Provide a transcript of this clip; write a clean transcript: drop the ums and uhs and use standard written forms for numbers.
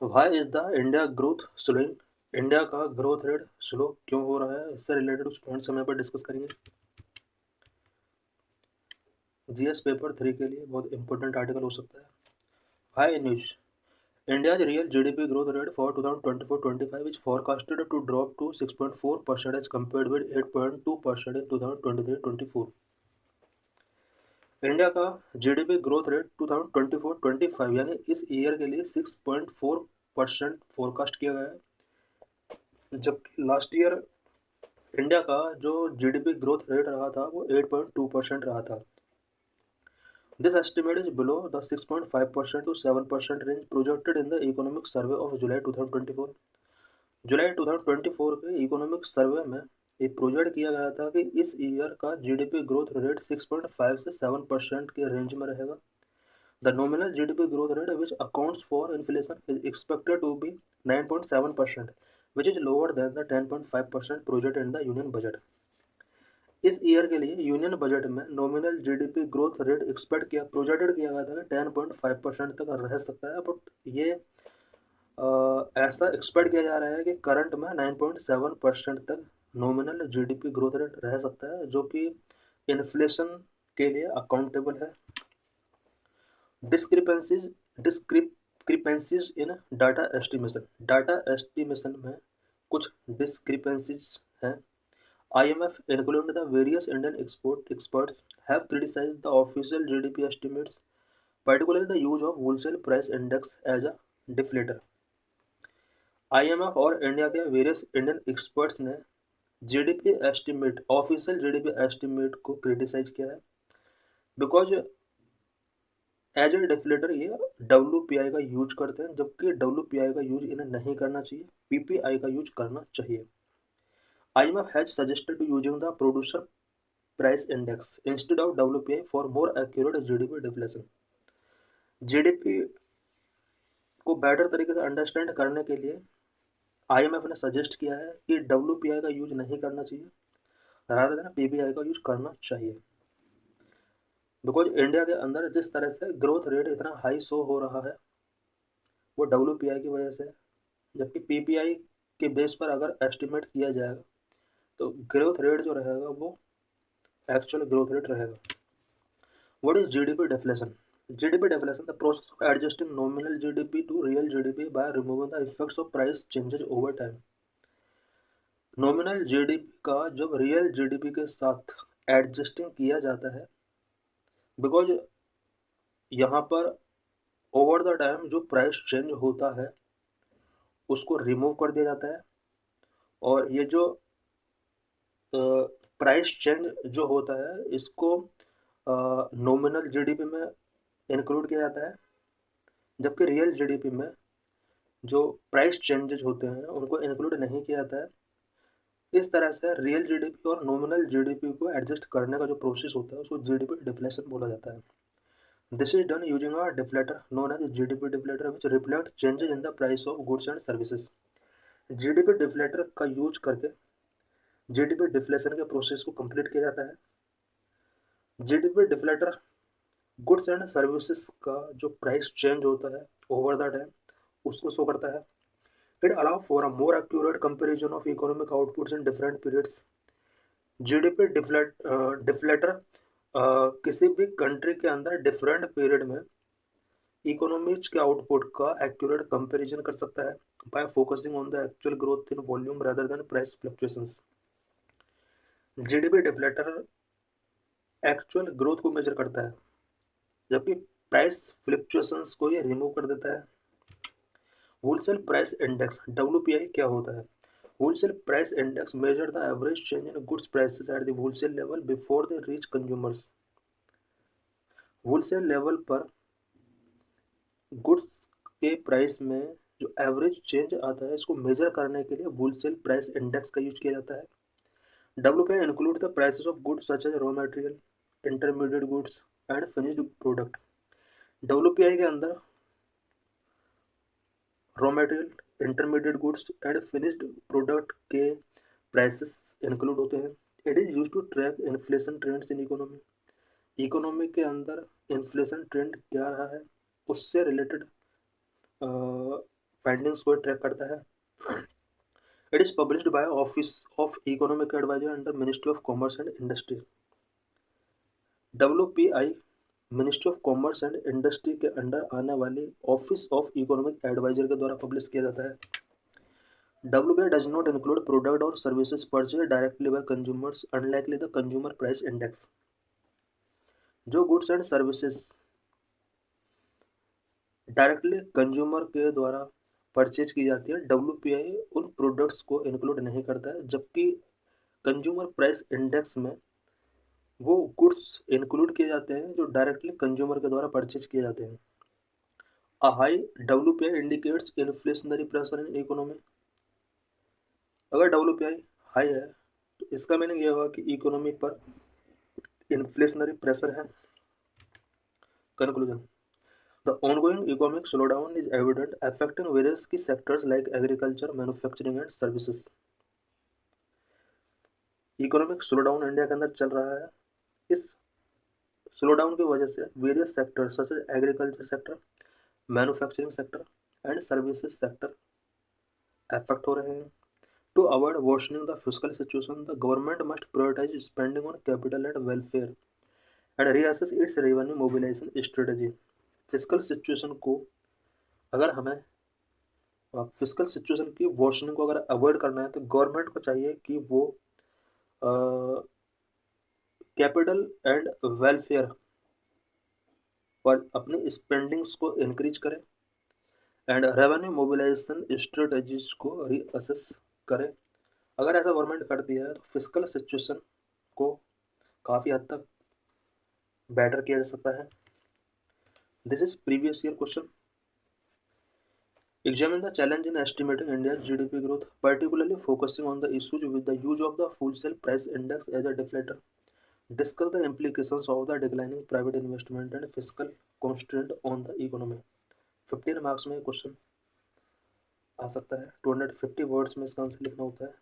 Y is the India growth slowing? India का growth rate slow क्यों हो रहा है? इससे रिलेटेड कुछ पॉइंट्स हम यहाँ पर डिस्कस करेंगे। जीएस पेपर 3 के लिए बहुत इंपॉर्टेंट आर्टिकल हो सकता है। High news, India's real GDP growth rate for 2024-25 is forecasted to drop to 6.4% as compared with 8.2% in 2023-24। India का जीडीपी ग्रोथ रेट 2024-25 यानी इस ईयर के लिए 6.4% फोरकास्ट किया गया है, जबकि लास्ट ईयर इंडिया का जो जीडीपी ग्रोथ रेट रहा था वो 8.2% रहा था। This estimate is below the 6.5% to 7% range projected in the Economic Survey of July 2024। जुलाई 2024 के इकोनॉमिक सर्वे में एक प्रोजेक्ट किया गया था कि इस ईयर का जीडीपी ग्रोथ रेट 6.5 से 7% के रेंज में रहेगा। The nominal GDP growth rate which accounts for inflation is expected to be 9.7%, which is lower than the 10.5% project in the union budget. इस ईयर के लिए यूनियन बजट में nominal GDP growth rate expect किया projected किया गया था कि 10.5% तक रह सकता है, बट ये ऐसा एक्सपेक्ट किया जा रहा है कि करंट में 9.7% तक नॉमिनल जीडीपी ग्रोथ रेट रह सकता है, जो कि इन्फ्लेशन के लिए अकाउंटेबल है। डिस्क्रिपेंसीज डिस्क्रिपेंसीज इन डाटा एस्टिमेशन में कुछ डिस्क्रिपेंसीज हैं। IMF, including the various Indian experts, have criticized the official GDP estimates, particularly the use of wholesale price index as a deflator। IMF और इंडिया के various Indian experts ने GDP estimate official GDP estimate को criticise किया है, because as a deflator ये WPI का use करते हैं, जबकि WPI का यूज इन्हें नहीं करना चाहिए, PPI का यूज करना चाहिए। IMF has suggested to using the producer price index instead of WPI for more accurate GDP deflation। GDP को बेटर तरीके से अंडरस्टैंड करने के लिए IMF ने सजेस्ट किया है कि WPI का यूज नहीं करना चाहिए, रादर देन PPI का यूज करना चाहिए। बिकॉज इंडिया के अंदर जिस तरह से ग्रोथ रेट इतना हाई शो हो रहा है वो WPI की वजह से, जबकि PPI के बेस पर अगर एस्टिमेट किया जाएगा तो ग्रोथ रेट जो रहेगा वो एक्चुअल ग्रोथ रेट रहेगा। What is GDP deflation? GDP deflation, the process of adjusting nominal GDP to real GDP by removing the effects of price changes over time। Nominal GDP का जब real GDP के साथ adjusting किया जाता है, because यहाँ पर ओवर द टाइम जो प्राइस चेंज होता है उसको रिमूव कर दिया जाता है, और ये जो प्राइस चेंज जो होता है इसको नॉमिनल जीडीपी में इंक्लूड किया जाता है, जबकि रियल जीडीपी में जो प्राइस चेंजेस होते हैं उनको इंक्लूड नहीं किया जाता है। इस तरह से रियल जीडीपी और नॉमिनल जीडीपी को एडजस्ट करने का जो प्रोसेस होता है उसको जीडीपी डिफ्लेशन बोला जाता है। This is done using a deflator known as GDP deflator which reflect changes in the price of goods and services. GDP deflator का यूज करके जीडीपी डिफ्लेशन के प्रोसेस को कंप्लीट किया जाता है। GDP deflator goods and services का जो price change होता है ओवर द टाइम उसको शो करता है। It allow for a more accurate comparison of economic outputs in different periods. GDP deflator किसी भी कंट्री के अंदर डिफरेंट पीरियड में इकोनॉमीज के आउटपुट का एक्यूरेट कंपैरिजन कर सकता है bye focusing on the actual growth in volume rather than price fluctuations. GDP deflator actual growth को मेजर करता है, जबकि प्राइस फ्लक्चुएशंस को ये रिमूव कर देता है। होलसेल प्राइस इंडेक्स WPI क्या होता है? Wholesale price index measure the average change in goods prices at the wholesale level before they reach consumers. Wholesale level पर गुड्स के प्राइस में जो एवरेज चेंज आता है इसको मेजर करने के लिए होलसेल प्राइस इंडेक्स का यूज किया जाता है। WPI include the prices of goods such as raw material, intermediate goods and finished product. WPI के अंदर raw material, intermediate goods and finished product के प्राइसेस इंक्लूड होते हैं। It is use to track inflation trends in economy. Economy के अंदर inflation trend क्या रहा है उससे रिलेटेड स्पेंडिंग्स को ट्रैक करता है। It is published by office of economic adviser under ministry of commerce and industry. WPI ministry of commerce and industry के अंडर आने वाली ऑफिस ऑफ इकोनॉमिक एडवाइजर के द्वारा पब्लिश किया जाता है। WPI does not include product or services purchased directly by consumers, unlike the consumer price index। जो goods and services directly consumer के द्वारा परचेज की जाती है, WPI उन प्रोडक्ट्स को इंक्लूड नहीं करता है, जबकि कंज्यूमर प्राइस इंडेक्स में वो गुड्स इंक्लूड किए जाते हैं जो डायरेक्टली कंज्यूमर के द्वारा परचेज किए जाते हैं। A high WPI indicates inflationary pressure in economy. अगर WPI हाई है तो इसका मीनिंग ये होगा कि इकोनॉमी पर इन्फ्लेशनरी प्रेशर है। Conclusion, the ongoing economic slowdown is evident, affecting various key sectors like agriculture, manufacturing and services। Economic slowdown India के अंदर चल रहा है। इस स्लोडाउन की वजह से various sector such as agriculture sector, manufacturing sector and services sector affect हो रहे हैं। To avoid worsening the fiscal situation, the government must prioritise spending on capital and welfare and reassess its revenue mobilisation strategy. Fiscal situation को अगर हमें fiscal situation की worsening को अगर avoid करना है तो गवर्नमेंट को चाहिए कि वो कैपिटल एंड वेलफेयर पर अपनी स्पेंडिंग्स को इंक्रीज करें एंड रेवेन्यू मोबिलाइजेशन स्ट्रेटजीज को रीअसेस करें। अगर ऐसा गवर्नमेंट करती है तो फिस्कल सिचुएशन को काफ़ी हद तक बेटर किया जा सकता है। This is previous year question. Examine the challenge in estimating India's GDP growth, particularly focusing on the issues with the use of the full sale price index as a deflator। Discuss the implications of the declining private investment and fiscal constraint on the economy। 15 marks में question आ सकता है। 250 words में इसका answer लिखना होता है।